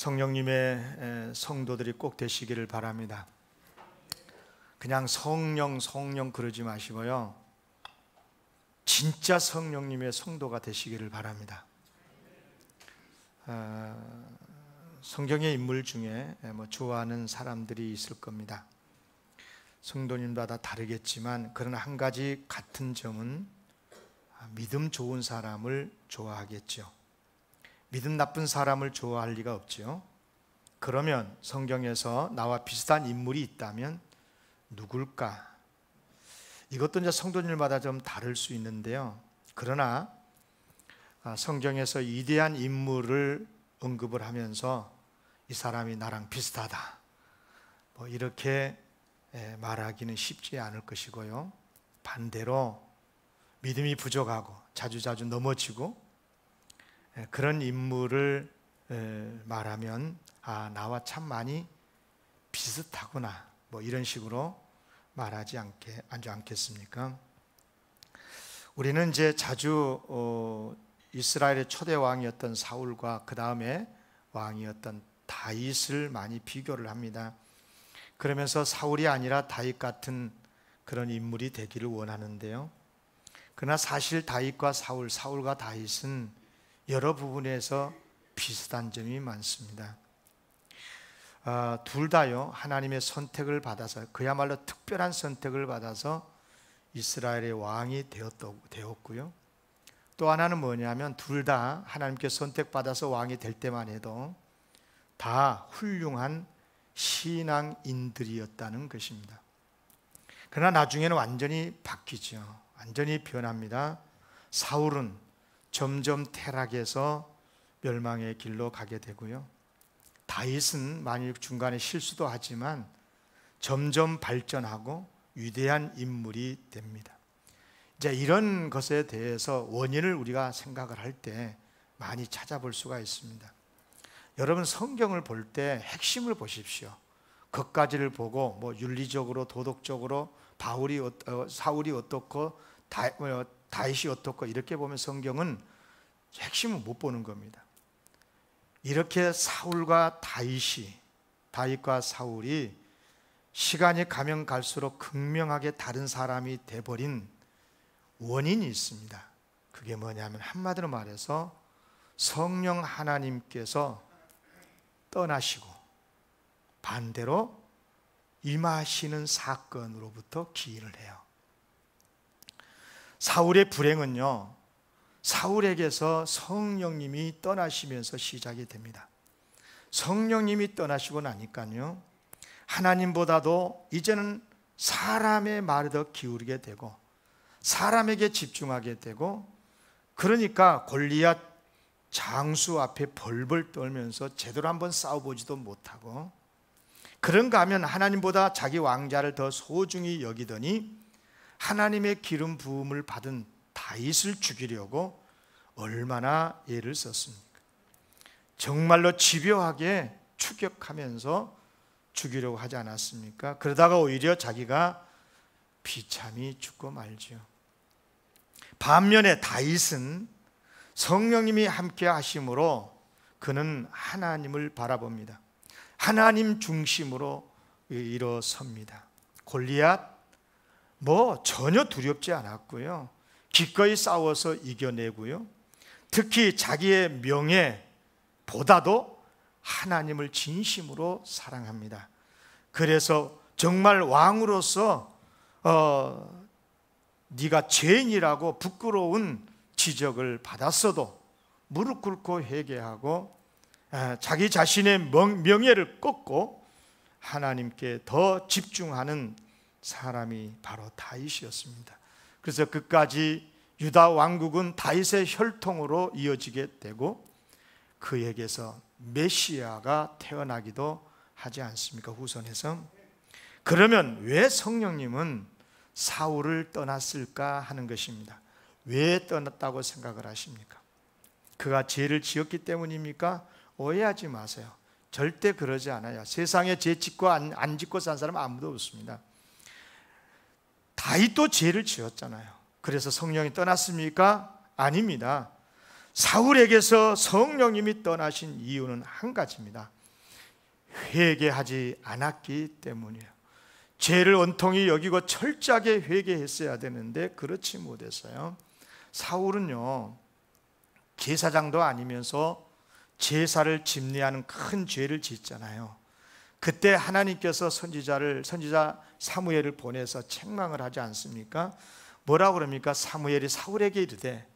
성령님의 성도들이 꼭 되시기를 바랍니다. 그냥 성령 그러지 마시고요, 진짜 성령님의 성도가 되시기를 바랍니다. 성경의 인물 중에 좋아하는 사람들이 있을 겁니다. 성도님마다 다르겠지만 그러나 한 가지 같은 점은 믿음 좋은 사람을 좋아하겠죠. 믿음 나쁜 사람을 좋아할 리가 없죠. 그러면 성경에서 나와 비슷한 인물이 있다면 누굴까? 이것도 이제 성도님마다 좀 다를 수 있는데요, 그러나 성경에서 위대한 인물을 언급을 하면서 이 사람이 나랑 비슷하다 이렇게 말하기는 쉽지 않을 것이고요, 반대로 믿음이 부족하고 자주자주 넘어지고 그런 인물을 말하면 나와 참 많이 비슷하구나 이런 식으로 말하지 않겠습니까? 우리는 이제 자주 이스라엘의 초대 왕이었던 사울과 그 다음에 왕이었던 다윗을 많이 비교를 합니다. 그러면서 사울이 아니라 다윗 같은 그런 인물이 되기를 원하는데요, 그러나 사실 다윗과 사울과 다윗은 여러 부분에서 비슷한 점이 많습니다. 둘 다요, 하나님의 선택을 받아서, 그야말로 특별한 선택을 받아서 이스라엘의 왕이 되었고요, 또 하나는 뭐냐면 둘 다 하나님께 선택받아서 왕이 될 때만 해도 다 훌륭한 신앙인들이었다는 것입니다. 그러나 나중에는 완전히 바뀌죠. 완전히 변합니다. 사울은 점점 타락해서 멸망의 길로 가게 되고요, 다윗은 만일 중간에 실수도 하지만 점점 발전하고 위대한 인물이 됩니다. 이제 이런 것에 대해서 원인을 우리가 생각을 할 때 많이 찾아볼 수가 있습니다. 여러분, 성경을 볼 때 핵심을 보십시오. 그것까지를 보고 윤리적으로 도덕적으로 사울이 어떻고 다윗이 어떻고 이렇게 보면 성경은 핵심을 못 보는 겁니다. 이렇게 다윗과 사울이 시간이 가면 갈수록 극명하게 다른 사람이 돼버린 원인이 있습니다. 그게 뭐냐면 한마디로 말해서 성령 하나님께서 떠나시고 반대로 임하시는 사건으로부터 기인을 해요. 사울의 불행은요, 사울에게서 성령님이 떠나시면서 시작이 됩니다. 성령님이 떠나시고 나니까요, 하나님보다도 이제는 사람의 말에 더 기울이게 되고 사람에게 집중하게 되고, 그러니까 골리앗 장수 앞에 벌벌 떨면서 제대로 한번 싸워보지도 못하고, 그런가 하면 하나님보다 자기 왕자를 더 소중히 여기더니 하나님의 기름 부음을 받은 다윗을 죽이려고 얼마나 애를 썼습니까? 정말로 집요하게 추격하면서 죽이려고 하지 않았습니까? 그러다가 오히려 자기가 비참히 죽고 말죠. 반면에 다윗은 성령님이 함께 하심으로 그는 하나님을 바라봅니다. 하나님 중심으로 일어섭니다. 골리앗 전혀 두렵지 않았고요, 기꺼이 싸워서 이겨내고요, 특히 자기의 명예보다도 하나님을 진심으로 사랑합니다. 그래서 정말 왕으로서 네가 죄인이라고 부끄러운 지적을 받았어도 무릎 꿇고 회개하고 자기 자신의 명예를 꺾고 하나님께 더 집중하는 사람이 바로 다윗이었습니다. 그래서 끝까지 유다 왕국은 다윗의 혈통으로 이어지게 되고 그에게서 메시아가 태어나기도 하지 않습니까? 후손에서. 그러면 왜 성령님은 사울을 떠났을까 하는 것입니다. 왜 떠났다고 생각을 하십니까? 그가 죄를 지었기 때문입니까? 오해하지 마세요. 절대 그러지 않아요. 세상에 죄 짓고 안 짓고 산 사람 아무도 없습니다. 다윗도 죄를 지었잖아요. 그래서 성령이 떠났습니까? 아닙니다. 사울에게서 성령님이 떠나신 이유는 한 가지입니다. 회개하지 않았기 때문이에요. 죄를 온통히 여기고 철저하게 회개했어야 되는데 그렇지 못했어요. 사울은요, 제사장도 아니면서 제사를 집례하는 큰 죄를 짓잖아요. 그때 하나님께서 선지자 사무엘을 보내서 책망을 하지 않습니까? 뭐라고 그럽니까? 사무엘이 사울에게 이르되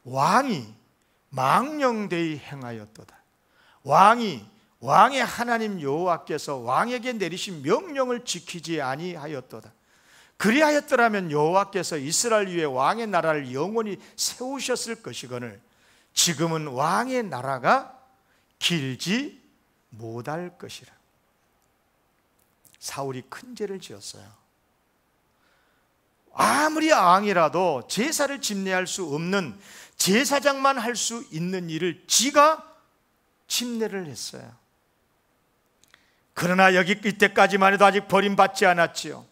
왕이 망령되이 행하였도다. 왕의 하나님 여호와께서 왕에게 내리신 명령을 지키지 아니하였도다. 그리하였더라면 여호와께서 이스라엘 위에 왕의 나라를 영원히 세우셨을 것이거늘 지금은 왕의 나라가 길지 못할 것이라. 사울이 큰 죄를 지었어요. 아무리 왕이라도 제사를 집례할 수 없는 제사장만 할 수 있는 일을 지가 집례를 했어요. 그러나 이때까지만 해도 아직 버림받지 않았지요.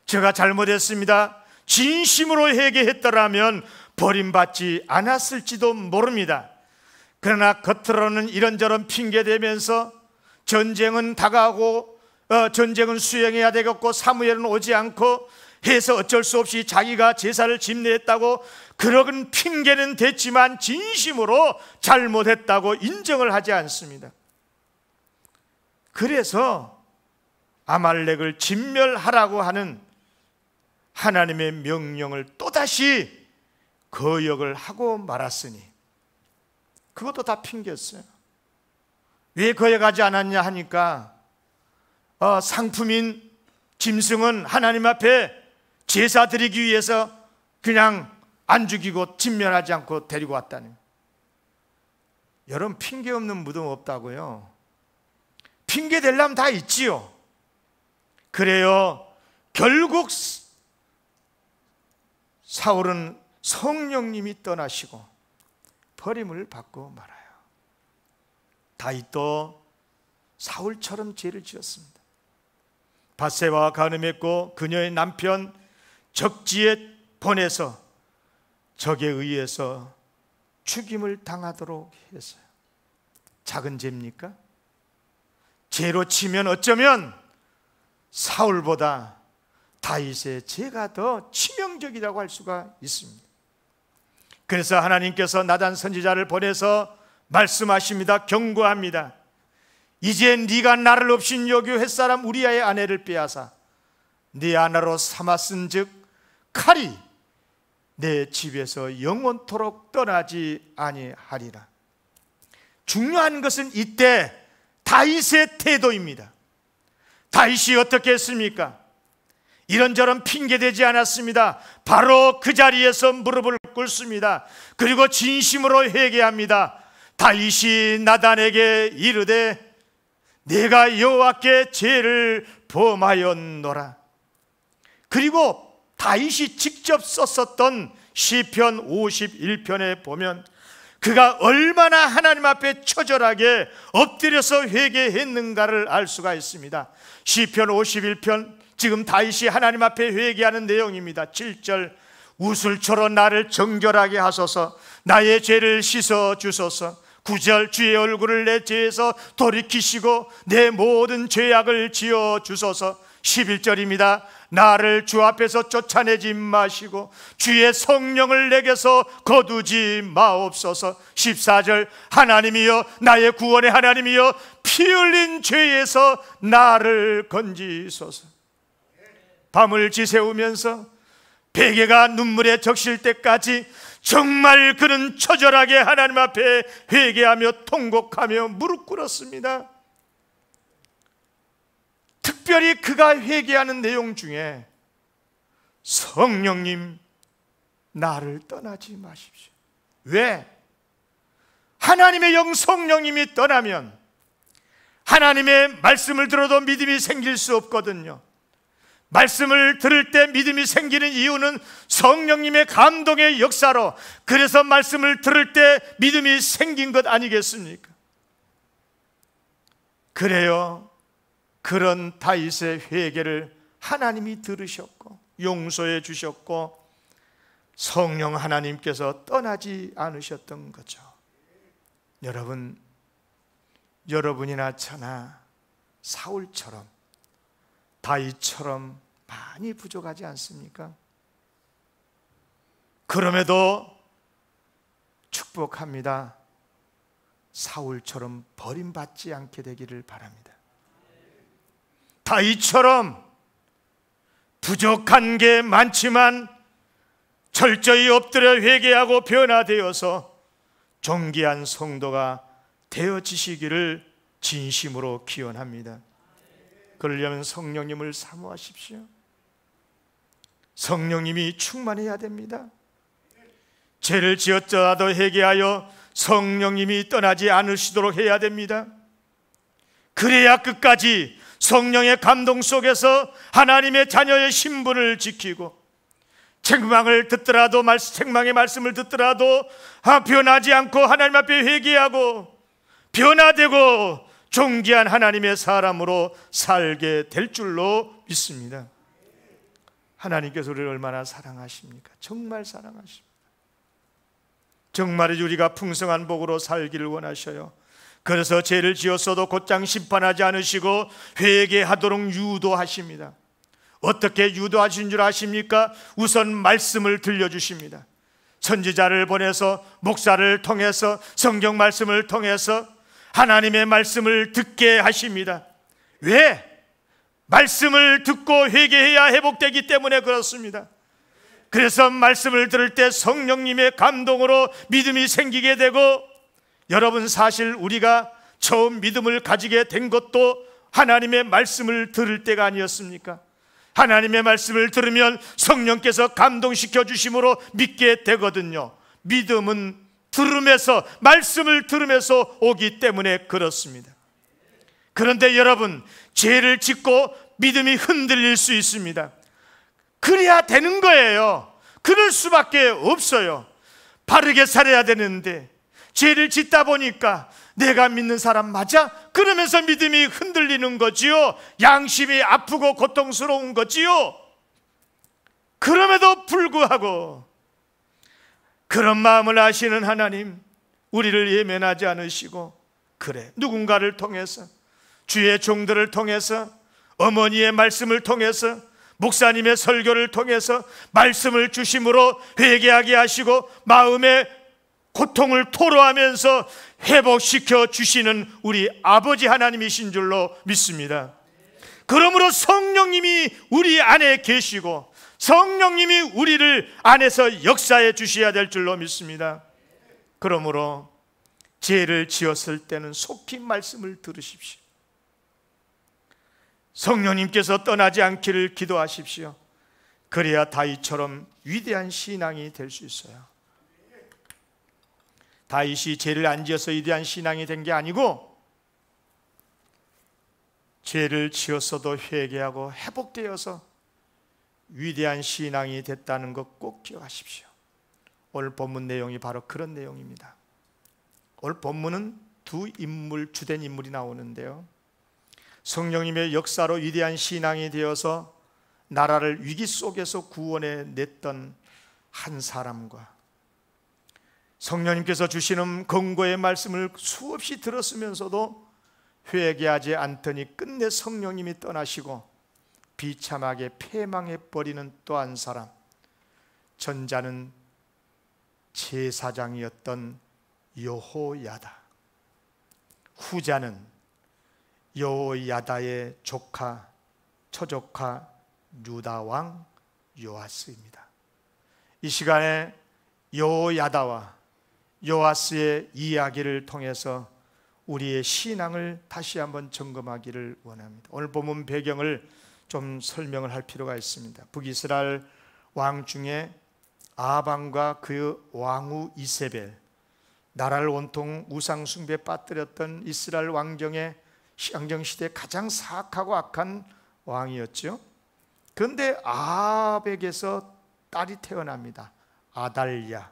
제가 잘못했습니다. 진심으로 회개했더라면 버림받지 않았을지도 모릅니다. 그러나 겉으로는 이런저런 핑계대면서 전쟁은 다가오고 전쟁은 수행해야 되겠고 사무엘은 오지 않고 해서 어쩔 수 없이 자기가 제사를 집례했다고 그런 핑계는 됐지만 진심으로 잘못했다고 인정을 하지 않습니다. 그래서 아말렉을 진멸하라고 하는 하나님의 명령을 또다시 거역을 하고 말았으니 그것도 다 핑계였어요. 왜 거역하지 않았냐 하니까 상품인 짐승은 하나님 앞에 제사 드리기 위해서 그냥 안 죽이고 진멸하지 않고 데리고 왔다는. 여러분, 핑계 없는 무덤 없다고요? 핑계 대려면 다 있지요. 그래요, 결국 사울은 성령님이 떠나시고 버림을 받고 말아요. 다윗도 사울처럼 죄를 지었습니다. 밧세바와 간음했고 그녀의 남편 적지에 보내서 적에 의해서 죽임을 당하도록 했어요. 작은 죄입니까? 죄로 치면 어쩌면 사울보다 다윗의 죄가 더 치명적이라고 할 수가 있습니다. 그래서 하나님께서 나단 선지자를 보내서 말씀하십니다. 경고합니다. 이제 네가 나를 없인 여교 햇사람 우리아의 아내를 빼앗아 네 아내로 삼았은즉 칼이 내 집에서 영원토록 떠나지 아니하리라. 중요한 것은 이때 다윗의 태도입니다. 다윗이 어떻게 했습니까? 이런저런 핑계대지 않았습니다. 바로 그 자리에서 무릎을 꿇습니다. 그리고 진심으로 회개합니다. 다윗이 나단에게 이르되 내가 여호와께 죄를 범하였노라. 그리고 다윗이 직접 썼었던 시편 51편에 보면 그가 얼마나 하나님 앞에 처절하게 엎드려서 회개했는가를 알 수가 있습니다. 시편 51편, 지금 다윗이 하나님 앞에 회개하는 내용입니다. 7절, 우슬초로 나를 정결하게 하소서, 나의 죄를 씻어 주소서. 9절, 주의 얼굴을 내 죄에서 돌이키시고 내 모든 죄악을 지어 주소서. 11절입니다. 나를 주 앞에서 쫓아내지 마시고 주의 성령을 내게서 거두지 마옵소서. 14절, 하나님이여, 나의 구원의 하나님이여, 피 흘린 죄에서 나를 건지소서. 밤을 지새우면서 베개가 눈물에 적실 때까지 정말 그는 처절하게 하나님 앞에 회개하며 통곡하며 무릎 꿇었습니다. 특별히 그가 회개하는 내용 중에 성령님, 나를 떠나지 마십시오. 왜? 하나님의 영 성령님이 떠나면 하나님의 말씀을 들어도 믿음이 생길 수 없거든요. 말씀을 들을 때 믿음이 생기는 이유는 성령님의 감동의 역사로, 그래서 말씀을 들을 때 믿음이 생긴 것 아니겠습니까? 그래요, 그런 다윗의 회개를 하나님이 들으셨고 용서해 주셨고 성령 하나님께서 떠나지 않으셨던 거죠. 여러분이나 저나 사울처럼, 다윗처럼 많이 부족하지 않습니까? 그럼에도 축복합니다. 사울처럼 버림받지 않게 되기를 바랍니다. 다윗처럼 부족한 게 많지만 철저히 엎드려 회개하고 변화되어서 존귀한 성도가 되어지시기를 진심으로 기원합니다. 그러려면 성령님을 사모하십시오. 성령님이 충만해야 됩니다. 죄를 지었더라도 회개하여 성령님이 떠나지 않으시도록 해야 됩니다. 그래야 끝까지 성령의 감동 속에서 하나님의 자녀의 신분을 지키고, 책망의 말씀을 듣더라도 변하지 않고 하나님 앞에 회개하고 변화되고 존귀한 하나님의 사람으로 살게 될 줄로 믿습니다. 하나님께서 우리를 얼마나 사랑하십니까? 정말 사랑하십니다. 정말 우리가 풍성한 복으로 살기를 원하셔요. 그래서 죄를 지었어도 곧장 심판하지 않으시고 회개하도록 유도하십니다. 어떻게 유도하신 줄 아십니까? 우선 말씀을 들려주십니다. 선지자를 보내서, 목사를 통해서, 성경 말씀을 통해서 하나님의 말씀을 듣게 하십니다. 왜? 말씀을 듣고 회개해야 회복되기 때문에 그렇습니다. 그래서 말씀을 들을 때 성령님의 감동으로 믿음이 생기게 되고, 여러분, 사실 우리가 처음 믿음을 가지게 된 것도 하나님의 말씀을 들을 때가 아니었습니까? 하나님의 말씀을 들으면 성령께서 감동시켜 주심으로 믿게 되거든요. 믿음은 들으면서, 말씀을 들으면서 오기 때문에 그렇습니다. 그런데 여러분, 죄를 짓고 믿음이 흔들릴 수 있습니다. 그래야 되는 거예요. 그럴 수밖에 없어요. 바르게 살아야 되는데 죄를 짓다 보니까 내가 믿는 사람 맞아? 그러면서 믿음이 흔들리는 거지요. 양심이 아프고 고통스러운 거지요. 그럼에도 불구하고 그런 마음을 아시는 하나님, 우리를 예면하지 않으시고, 그래, 누군가를 통해서, 주의 종들을 통해서, 어머니의 말씀을 통해서, 목사님의 설교를 통해서 말씀을 주심으로 회개하게 하시고 마음의 고통을 토로하면서 회복시켜 주시는 우리 아버지 하나님이신 줄로 믿습니다. 그러므로 성령님이 우리 안에 계시고 성령님이 우리를 안에서 역사해 주셔야 될 줄로 믿습니다. 그러므로 죄를 지었을 때는 속히 말씀을 들으십시오. 성령님께서 떠나지 않기를 기도하십시오. 그래야 다윗처럼 위대한 신앙이 될 수 있어요. 다윗이 죄를 안 지어서 위대한 신앙이 된 게 아니고, 죄를 지었어도 회개하고 회복되어서 위대한 신앙이 됐다는 것 꼭 기억하십시오. 오늘 본문 내용이 바로 그런 내용입니다. 오늘 본문은 두 인물, 주된 인물이 나오는데요, 성령님의 역사로 위대한 신앙이 되어서 나라를 위기 속에서 구원해 냈던 한 사람과, 성령님께서 주시는 권고의 말씀을 수없이 들었으면서도 회개하지 않더니 끝내 성령님이 떠나시고 비참하게 패망해버리는 또 한 사람, 전자는 제사장이었던 여호야다, 후자는 여호야다의 처조카 유다 왕 요아스입니다. 이 시간에 여호야다와 요아스의 이야기를 통해서 우리의 신앙을 다시 한번 점검하기를 원합니다. 오늘 본문 배경을 좀 설명을 할 필요가 있습니다. 북이스라엘 왕 중에 아합과 그 왕후 이세벨, 나라를 온통 우상 숭배에 빠뜨렸던 이스라엘 왕정시대 가장 사악하고 악한 왕이었죠. 그런데 아합에게서 딸이 태어납니다. 아달랴.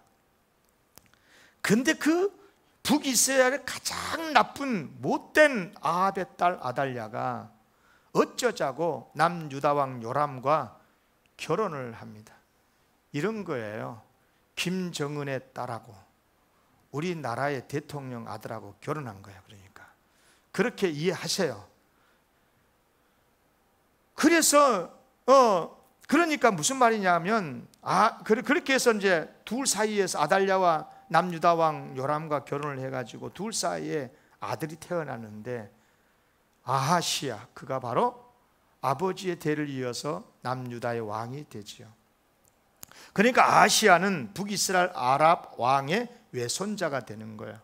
근데 그 북이스라엘의 가장 나쁜 못된 아합의 딸 아달랴가 어쩌자고 남유다 왕 요람과 결혼을 합니다. 이런 거예요. 김정은의 딸하고 우리나라의 대통령 아들하고 결혼한 거야. 그러니까 그렇게 이해하세요. 그래서 그러니까 무슨 말이냐면 그렇게 해서 이제 둘 사이에서 아달랴와 남유다 왕 요람과 결혼을 해가지고 둘 사이에 아들이 태어났는데 아하시야, 그가 바로 아버지의 대를 이어서 남유다의 왕이 되지요. 그러니까 아하시야는 북이스라엘 아랍 왕의 외손자가 되는 거예요.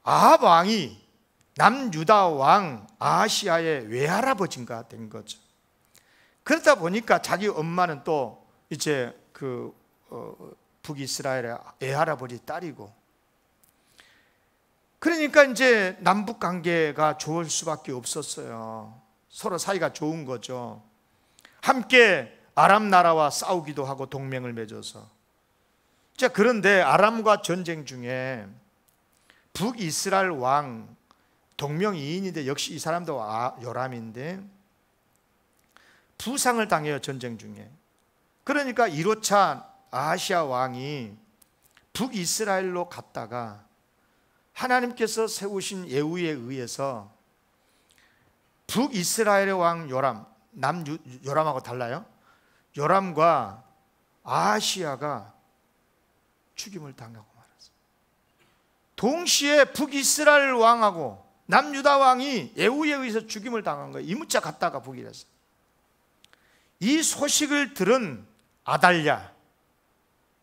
아합 왕이 남유다 왕 아하시야의 외할아버지가 된 거죠. 그러다 보니까 자기 엄마는 또 이제 북이스라엘의 외할아버지 딸이고, 그러니까 이제 남북 관계가 좋을 수밖에 없었어요. 서로 사이가 좋은 거죠. 함께 아람 나라와 싸우기도 하고 동맹을 맺어서. 자, 그런데 아람과 전쟁 중에 북이스라엘 왕 동명이인인데 역시 이 사람도 요람인데 부상을 당해요, 전쟁 중에. 그러니까 1호차 아하시야 왕이 북이스라엘로 갔다가 하나님께서 세우신 예후에 의해서 북이스라엘의 왕 요람, 요람하고 달라요. 요람과 아하시야가 죽임을 당하고 말았어요. 동시에 북이스라엘 왕하고 남유다 왕이 예후에 의해서 죽임을 당한 거예요. 이문자 갔다가 북이라서. 이 소식을 들은 아달랴,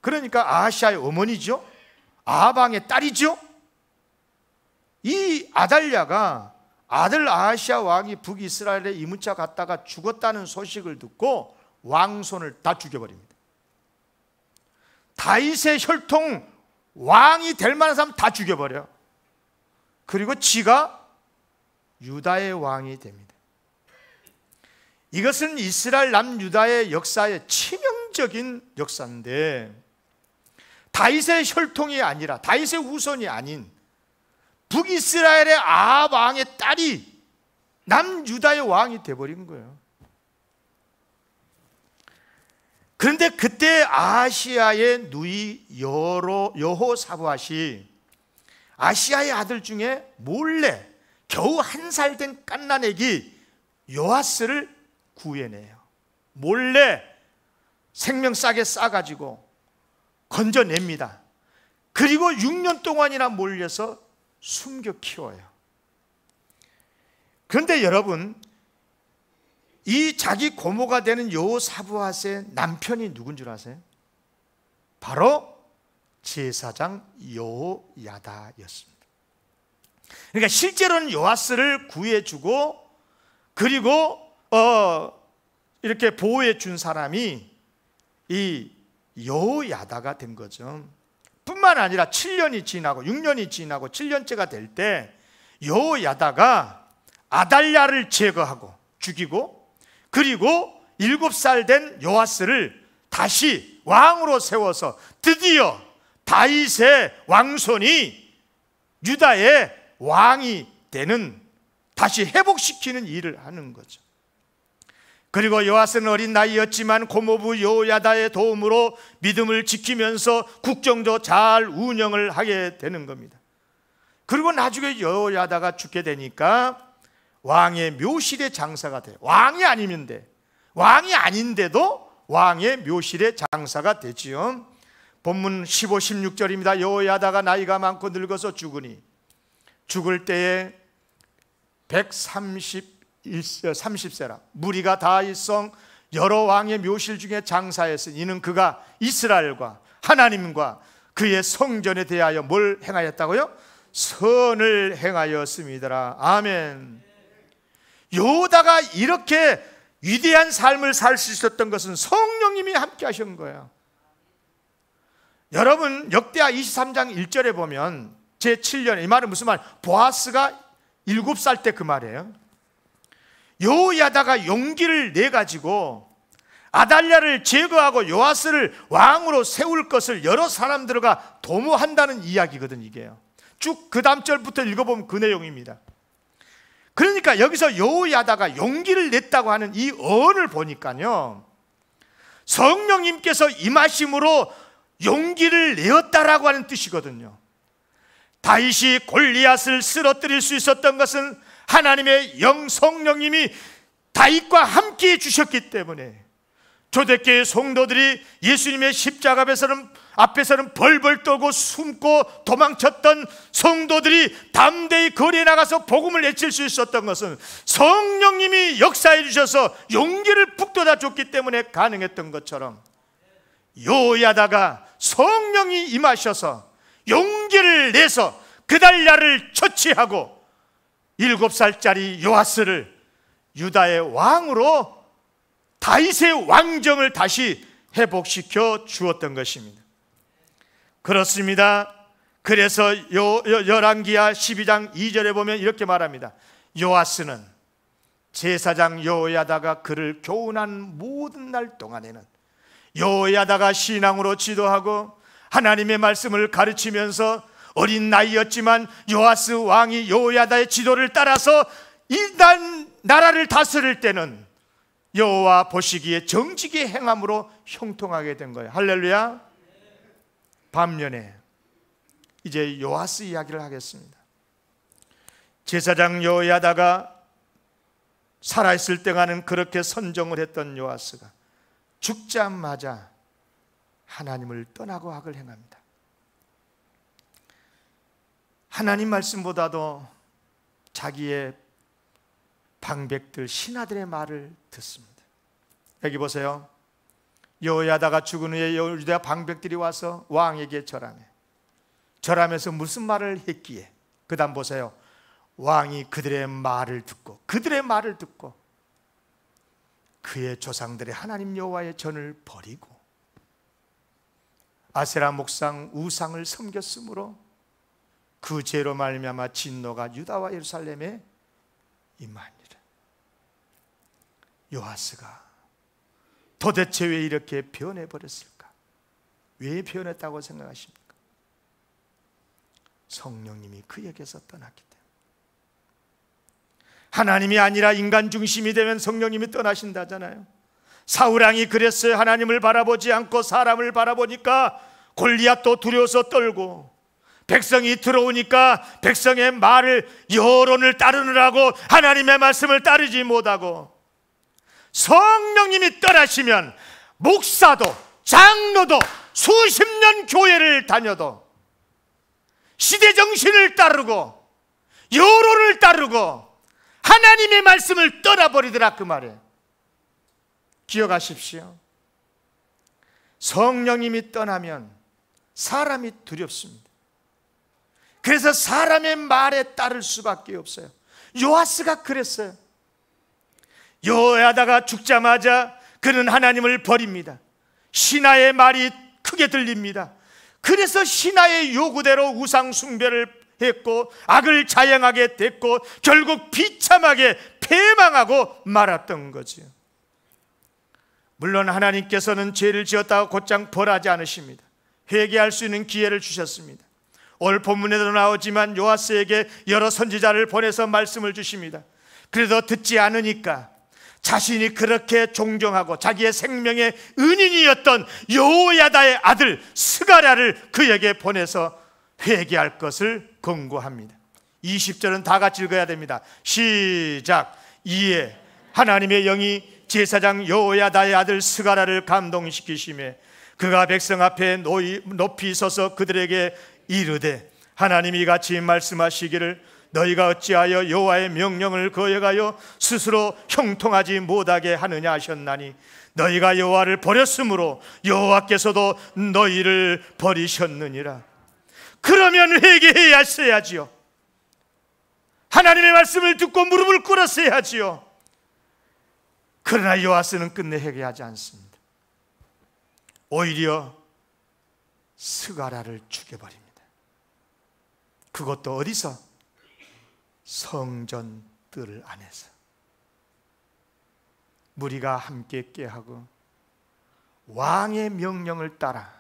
그러니까 아하시야의 어머니죠, 아합 왕의 딸이죠. 이 아달랴가 아들 아하시야 왕이 북이스라엘에 이문자 갔다가 죽었다는 소식을 듣고 왕손을 다 죽여버립니다. 다윗의 혈통 왕이 될 만한 사람 다 죽여버려. 그리고 지가 유다의 왕이 됩니다. 이것은 이스라엘 남유다의 역사의 치명적인 역사인데, 다윗의 혈통이 아니라 다윗의 후손이 아닌 북이스라엘의 아합 왕의 딸이 남유다의 왕이 되어버린 거예요. 그런데 그때 아하시야의 누이 여호사밧이 아시야의 아들 중에 몰래 겨우 1살 된 갓난아기 요아스를 구해내요. 몰래 생명싸게 싸가지고 건져냅니다. 그리고 6년 동안이나 몰려서 숨겨 키워요. 그런데 여러분, 이 자기 고모가 되는 여호사밧의 남편이 누군 줄 아세요? 바로 제사장 여호야다였습니다. 그러니까 실제로는 요아스를 구해주고 그리고 이렇게 보호해 준 사람이 이 여호야다가 된 거죠. 뿐만 아니라 7년이 지나고 6년이 지나고 7년째가 될 때 여호야다가 아달랴를 제거하고 죽이고, 그리고 7살 된 요아스를 다시 왕으로 세워서 드디어 다윗의 왕손이 유다의 왕이 되는, 다시 회복시키는 일을 하는 거죠. 그리고 요아스는 어린 나이였지만 고모부 여호야다의 도움으로 믿음을 지키면서 국정도 잘 운영을 하게 되는 겁니다. 그리고 나중에 여호야다가 죽게 되니까 왕의 묘실의 장사가 돼요. 왕이 아니면 돼. 왕이 아닌데도 왕의 묘실의 장사가 되지요. 본문 15, 16절입니다. 여호야다가 나이가 많고 늙어서 죽으니 죽을 때에 30세라 무리가 다 일성 여러 왕의 묘실 중에 장사했으니 이는 그가 이스라엘과 하나님과 그의 성전에 대하여 뭘 행하였다고요? 선을 행하였습니다. 아멘. 여호다가 이렇게 위대한 삶을 살 수 있었던 것은 성령님이 함께 하신 거예요. 여러분, 역대하 23장 1절에 보면 제7년, 이 말은 무슨 말? 보아스가 7살 때 그 말이에요. 여호야다가 용기를 내가지고 아달랴를 제거하고 요아스를 왕으로 세울 것을 여러 사람들과 도모한다는 이야기거든. 이게요. 쭉 그 다음 절부터 읽어보면 그 내용입니다. 그러니까 여기서 여호야다가 용기를 냈다고 하는 이 언을 보니까요, 성령님께서 임하심으로 용기를 내었다라고 하는 뜻이거든요. 다윗이 골리앗을 쓰러뜨릴 수 있었던 것은 하나님의 성령님이 다윗과 함께 해주셨기 때문에, 초대교회 성도들이 예수님의 십자가 앞에서는 벌벌 떨고 숨고 도망쳤던 성도들이 담대히 거리에 나가서 복음을 외칠 수 있었던 것은 성령님이 역사해 주셔서 용기를 북돋아 줬기 때문에 가능했던 것처럼, 요야다가 성령이 임하셔서 용기를 내서 그달랴를 처치하고 7살짜리 요아스를 유다의 왕으로 다윗의 왕정을 다시 회복시켜 주었던 것입니다. 그렇습니다. 그래서 열왕기하 12장 2절에 보면 이렇게 말합니다. 요아스는 제사장 요야다가 그를 교훈한 모든 날 동안에는 요야다가 신앙으로 지도하고 하나님의 말씀을 가르치면서 어린 나이였지만 요아스 왕이 요야다의 지도를 따라서 이 나라를 다스릴 때는 여호와 보시기에 정직의 행함으로 형통하게 된 거예요. 할렐루야. 반면에 이제 요아스 이야기를 하겠습니다. 제사장 요야다가 살아있을 때가는 그렇게 선정을 했던 요아스가 죽자마자 하나님을 떠나고 악을 행합니다. 하나님 말씀보다도 자기의 방백들, 신하들의 말을 듣습니다. 여기 보세요. 여호야다가 죽은 후에 유다 방백들이 와서 왕에게 절하며, 절하면서 무슨 말을 했기에, 그 다음 보세요. 왕이 그들의 말을 듣고 그의 조상들의 하나님 여호와의 전을 버리고 아세라 목상 우상을 섬겼으므로 그 죄로 말미암아 진노가 유다와 예루살렘에 임하니라. 요아스가 도대체 왜 이렇게 변해버렸을까? 왜 변했다고 생각하십니까? 성령님이 그에게서 떠났기 때문에. 하나님이 아니라 인간 중심이 되면 성령님이 떠나신다잖아요. 사울왕이 그랬어요. 하나님을 바라보지 않고 사람을 바라보니까 골리앗도 두려워서 떨고, 백성이 들어오니까 백성의 말을, 여론을 따르느라고 하나님의 말씀을 따르지 못하고, 성령님이 떠나시면 목사도 장로도 수십 년 교회를 다녀도 시대정신을 따르고 여론을 따르고 하나님의 말씀을 떠나버리더라, 그 말이에요. 기억하십시오. 성령님이 떠나면 사람이 두렵습니다. 그래서 사람의 말에 따를 수밖에 없어요. 요아스가 그랬어요. 여호야다가 죽자마자 그는 하나님을 버립니다. 신하의 말이 크게 들립니다. 그래서 신하의 요구대로 우상 숭배를 했고 악을 자행하게 됐고 결국 비참하게 패망하고 말았던 거지요. 물론 하나님께서는 죄를 지었다고 곧장 벌하지 않으십니다. 회개할 수 있는 기회를 주셨습니다. 오늘 본문에도 나오지만 요아스에게 여러 선지자를 보내서 말씀을 주십니다. 그래도 듣지 않으니까 자신이 그렇게 존경하고 자기의 생명의 은인이었던 여호야다의 아들 스가랴를 그에게 보내서 회개할 것을 권고합니다. 20절은 다 같이 읽어야 됩니다. 시작. 이에 하나님의 영이 제사장 여호야다의 아들 스가랴를 감동시키시매 그가 백성 앞에 높이 서서 그들에게 이르되 하나님이 이같이 말씀하시기를 너희가 어찌하여 여호와의 명령을 거역하여 스스로 형통하지 못하게 하느냐 하셨나니 너희가 여호와를 버렸으므로 여호와께서도 너희를 버리셨느니라. 그러면 회개해야 했어야지요. 하나님의 말씀을 듣고 무릎을 꿇었어야지요. 그러나 요아스는 끝내 회개하지 않습니다. 오히려 스가랴를 죽여버립니다. 그것도 어디서? 성전 뜰 안에서. 무리가 함께 꾀하고 왕의 명령을 따라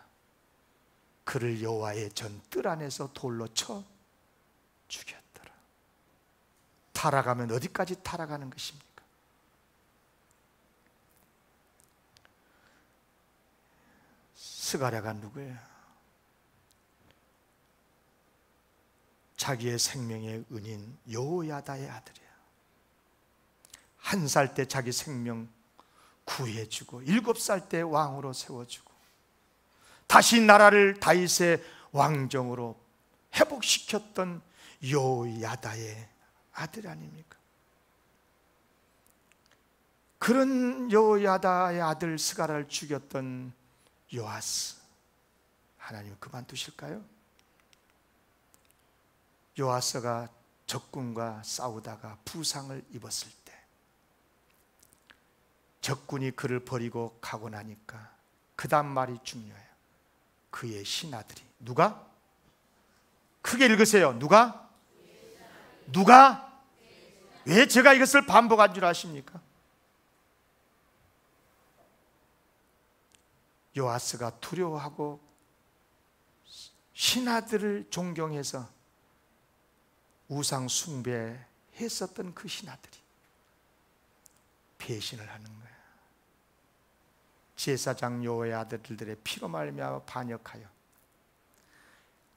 그를 여호와의 전 뜰 안에서 돌로 쳐 죽였더라. 타락하면 어디까지 타락하는 것입니까? 스가랴가 누구예요? 자기의 생명의 은인 여호야다의 아들이야. 1살 때 자기 생명 구해주고 7살 때 왕으로 세워주고 다시 나라를 다윗의 왕정으로 회복시켰던 여호야다의 아들 아닙니까? 그런 여호야다의 아들 스가랴를 죽였던 요아스, 하나님 그만두실까요? 요아스가 적군과 싸우다가 부상을 입었을 때 적군이 그를 버리고 가고 나니까 그 다음 말이 중요해요. 그의 신하들이 누가? 크게 읽으세요. 누가? 누가? 왜 제가 이것을 반복한 줄 아십니까? 요아스가 두려워하고 신하들을 존경해서 우상 숭배했었던 그 신하들이 배신을 하는 거야. 제사장 요의 아들들의 피로 말미암아 반역하여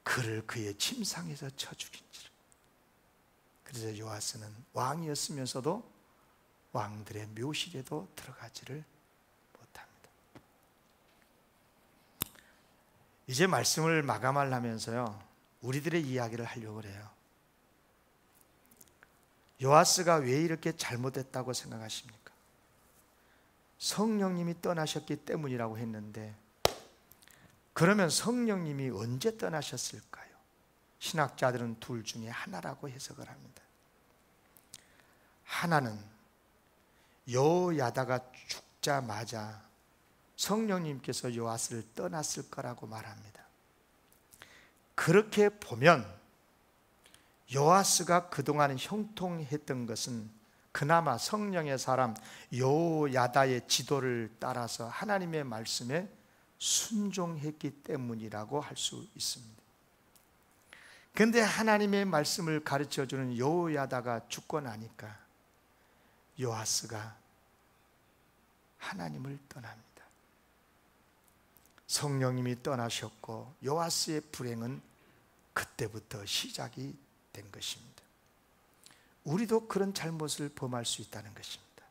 그를 그의 침상에서 쳐 죽인지라. 그래서 요아스는 왕이었으면서도 왕들의 묘실에도 들어가지를 못합니다. 이제 말씀을 마감하면서요, 우리들의 이야기를 하려고 해요. 요아스가 왜 이렇게 잘못했다고 생각하십니까? 성령님이 떠나셨기 때문이라고 했는데, 그러면 성령님이 언제 떠나셨을까요? 신학자들은 둘 중에 하나라고 해석을 합니다. 하나는 여호야다가 죽자마자 성령님께서 요아스를 떠났을 거라고 말합니다. 그렇게 보면 요아스가 그동안 형통했던 것은 그나마 성령의 사람 여호야다의 지도를 따라서 하나님의 말씀에 순종했기 때문이라고 할 수 있습니다. 그런데 하나님의 말씀을 가르쳐주는 여호야다가 죽고 나니까 요아스가 하나님을 떠납니다. 성령님이 떠나셨고 요아스의 불행은 그때부터 시작이 된 것입니다. 우리도 그런 잘못을 범할 수 있다는 것입니다.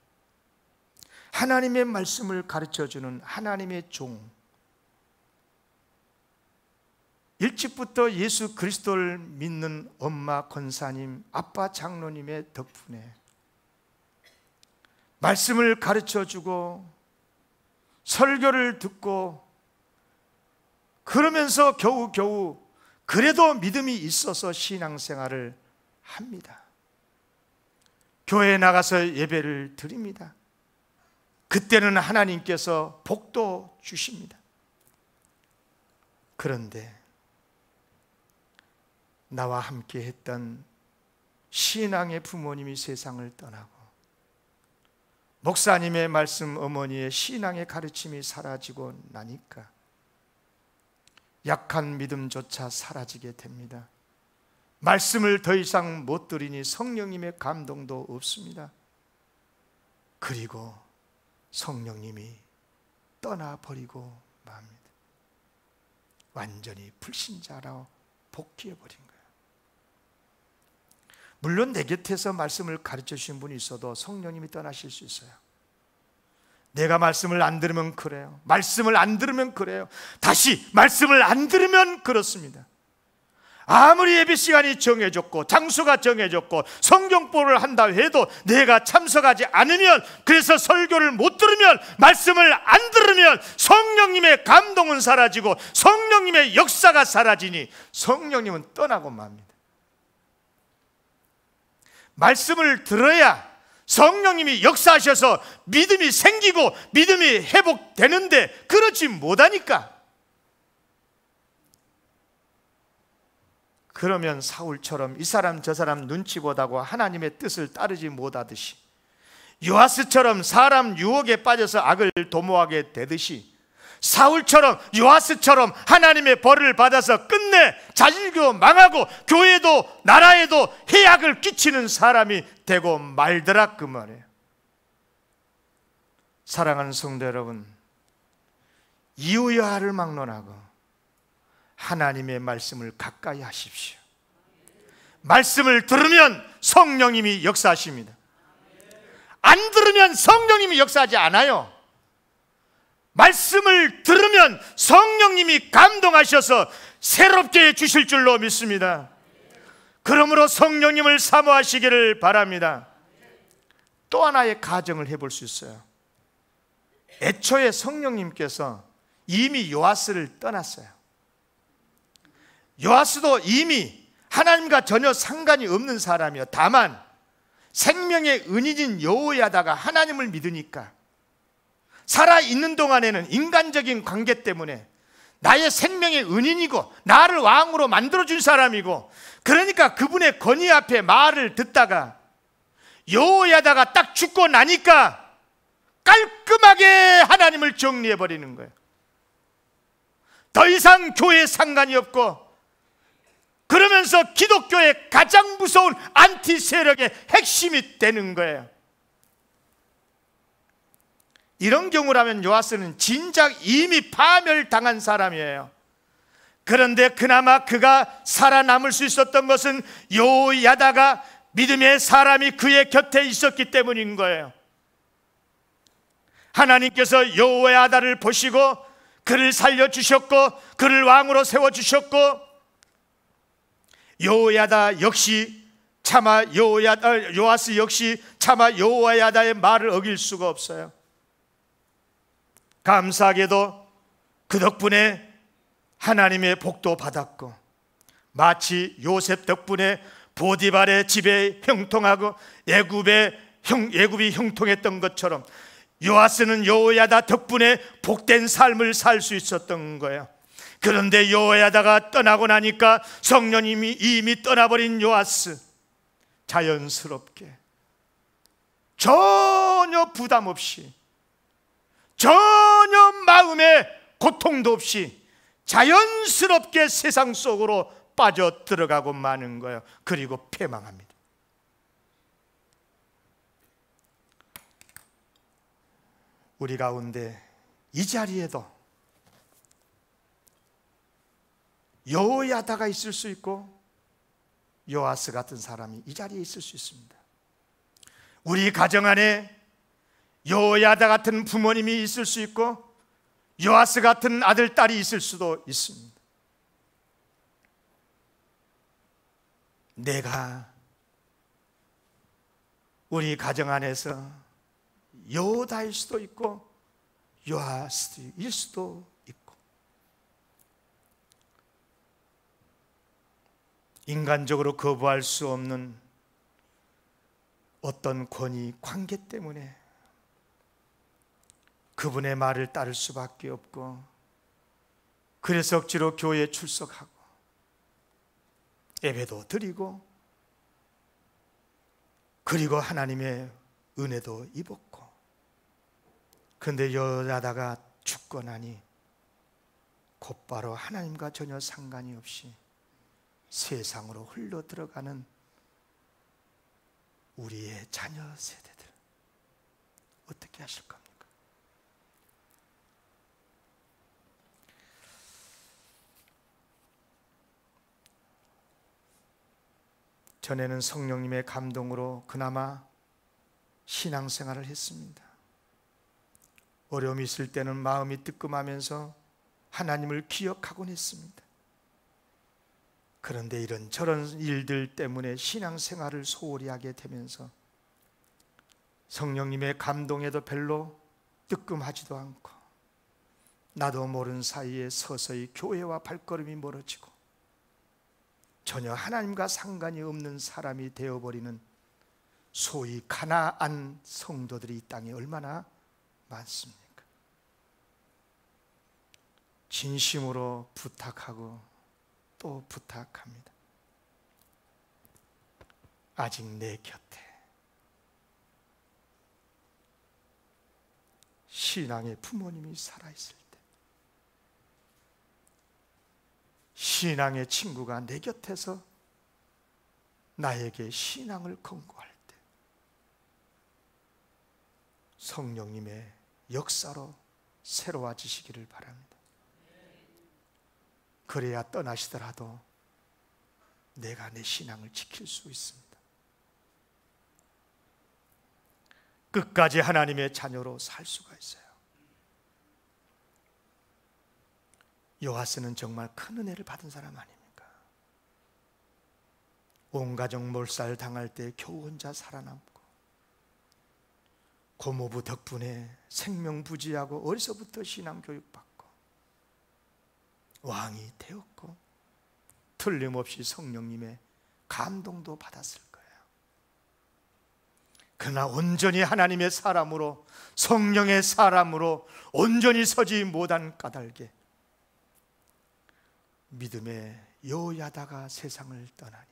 하나님의 말씀을 가르쳐주는 하나님의 종, 일찍부터 예수 그리스도를 믿는 엄마 권사님, 아빠 장로님의 덕분에 말씀을 가르쳐주고 설교를 듣고 그러면서 겨우겨우 그래도 믿음이 있어서 신앙생활을 합니다. 교회에 나가서 예배를 드립니다. 그때는 하나님께서 복도 주십니다. 그런데 나와 함께 했던 신앙의 부모님이 세상을 떠나고 목사님의 말씀, 어머니의 신앙의 가르침이 사라지고 나니까 약한 믿음조차 사라지게 됩니다. 말씀을 더 이상 못 들으니 성령님의 감동도 없습니다. 그리고 성령님이 떠나버리고 맙니다. 완전히 불신자로 복귀해버린 거예요. 물론 내 곁에서 말씀을 가르쳐 주신 분이 있어도 성령님이 떠나실 수 있어요. 내가 말씀을 안 들으면 그래요. 말씀을 안 들으면 그래요. 다시 말씀을 안 들으면 그렇습니다. 아무리 예배 시간이 정해졌고 장소가 정해졌고 성경보를 한다 해도 내가 참석하지 않으면, 그래서 설교를 못 들으면, 말씀을 안 들으면 성령님의 감동은 사라지고 성령님의 역사가 사라지니 성령님은 떠나고 맙니다. 말씀을 들어야 성령님이 역사하셔서 믿음이 생기고 믿음이 회복되는데 그렇지 못하니까, 그러면 사울처럼 이 사람 저 사람 눈치 보다고 하나님의 뜻을 따르지 못하듯이, 요아스처럼 사람 유혹에 빠져서 악을 도모하게 되듯이, 사울처럼 요아스처럼 하나님의 벌을 받아서 끝내 자질교 망하고 교회도 나라에도 해악을 끼치는 사람이 되고 말더라, 그 말이에요. 사랑하는 성도 여러분, 이유야를 막론하고 하나님의 말씀을 가까이 하십시오. 말씀을 들으면 성령님이 역사하십니다. 안 들으면 성령님이 역사하지 않아요. 말씀을 들으면 성령님이 감동하셔서 새롭게 해주실 줄로 믿습니다. 그러므로 성령님을 사모하시기를 바랍니다. 또 하나의 가정을 해볼 수 있어요. 애초에 성령님께서 이미 요아스를 떠났어요. 요아스도 이미 하나님과 전혀 상관이 없는 사람이요. 다만 생명의 은인인 여호야다가 하나님을 믿으니까 살아있는 동안에는 인간적인 관계 때문에 나의 생명의 은인이고 나를 왕으로 만들어준 사람이고, 그러니까 그분의 권위 앞에 말을 듣다가 여호야다가 딱 죽고 나니까 깔끔하게 하나님을 정리해버리는 거예요. 더 이상 교회에 상관이 없고, 그러면서 기독교의 가장 무서운 안티 세력의 핵심이 되는 거예요. 이런 경우라면 요아스는 진작 이미 파멸당한 사람이에요. 그런데 그나마 그가 살아남을 수 있었던 것은 여호야다가 믿음의 사람이 그의 곁에 있었기 때문인 거예요. 하나님께서 여호야다를 보시고 그를 살려주셨고 그를 왕으로 세워주셨고, 여호야다 역시 차마 요아스 역시 차마 여호야다의 말을 어길 수가 없어요. 감사하게도 그 덕분에 하나님의 복도 받았고, 마치 요셉 덕분에 보디발의 집에 형통하고 애굽이 형통했던 것처럼 요아스는 여호야다 덕분에 복된 삶을 살 수 있었던 거예요. 그런데 여호야다가 떠나고 나니까 성령님이 이미 떠나버린 요아스, 자연스럽게 전혀 부담 없이 전혀 마음에 고통도 없이 자연스럽게 세상 속으로 빠져 들어가고 마는 거예요. 그리고 패망합니다. 우리 가운데 이 자리에도 여호야다가 있을 수 있고 요아스 같은 사람이 이 자리에 있을 수 있습니다. 우리 가정 안에 여호야다 같은 부모님이 있을 수 있고 요아스 같은 아들, 딸이 있을 수도 있습니다. 내가 우리 가정 안에서 여호다일 수도 있고 요아스일 수도 있고, 인간적으로 거부할 수 없는 어떤 권위, 관계 때문에 그분의 말을 따를 수밖에 없고, 그래서 억지로 교회에 출석하고 예배도 드리고 그리고 하나님의 은혜도 입었고, 그런데 여호야다가 죽고 나니 곧바로 하나님과 전혀 상관이 없이 세상으로 흘러 들어가는 우리의 자녀 세대들 어떻게 하실 겁니까? 전에는 성령님의 감동으로 그나마 신앙생활을 했습니다. 어려움이 있을 때는 마음이 뜨끔하면서 하나님을 기억하곤 했습니다. 그런데 이런저런 일들 때문에 신앙생활을 소홀히 하게 되면서 성령님의 감동에도 별로 뜨끔하지도 않고, 나도 모르는 사이에 서서히 교회와 발걸음이 멀어지고 전혀 하나님과 상관이 없는 사람이 되어버리는 소위 가나안 성도들이 이 땅에 얼마나 많습니까? 진심으로 부탁하고 또 부탁합니다. 아직 내 곁에 신앙의 부모님이 살아있을 때, 신앙의 친구가 내 곁에서 나에게 신앙을 권고할 때 성령님의 역사로 새로워지시기를 바랍니다. 그래야 떠나시더라도 내가 내 신앙을 지킬 수 있습니다. 끝까지 하나님의 자녀로 살 수가 있어요. 요아스는 정말 큰 은혜를 받은 사람 아닙니까? 온 가족 몰살 당할 때 겨우 혼자 살아남고, 고모부 덕분에 생명부지하고 어려서부터 신앙 교육받고 왕이 되었고, 틀림없이 성령님의 감동도 받았을 거예요. 그러나 온전히 하나님의 사람으로, 성령의 사람으로 온전히 서지 못한 까닭에 믿음의 여호야다가 세상을 떠나니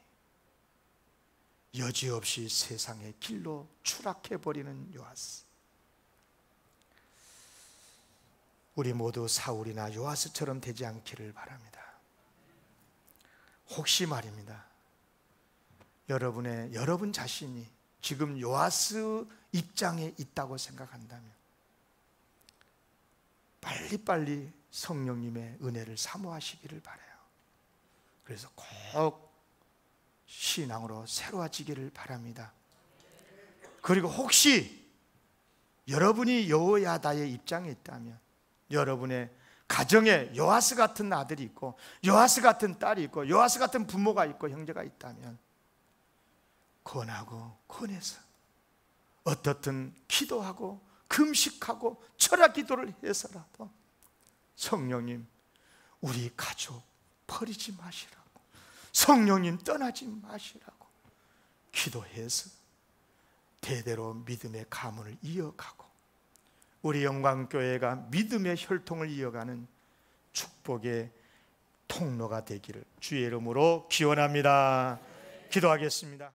여지없이 세상의 길로 추락해버리는 요아스. 우리 모두 사울이나 요아스처럼 되지 않기를 바랍니다. 혹시 말입니다, 여러분 자신이 지금 요아스 입장에 있다고 생각한다면 빨리빨리 성령님의 은혜를 사모하시기를 바라요. 그래서 꼭 신앙으로 새로워지기를 바랍니다. 그리고 혹시 여러분이 여호야다의 입장에 있다면, 여러분의 가정에 요아스 같은 아들이 있고, 요아스 같은 딸이 있고, 요아스 같은 부모가 있고, 형제가 있다면 권해서 어떻든 기도하고 금식하고 철학 기도를 해서라도 성령님, 우리 가족 버리지 마시라고, 성령님 떠나지 마시라고 기도해서 대대로 믿음의 가문을 이어가고 우리 영광교회가 믿음의 혈통을 이어가는 축복의 통로가 되기를 주의 이름으로 기원합니다. 기도하겠습니다.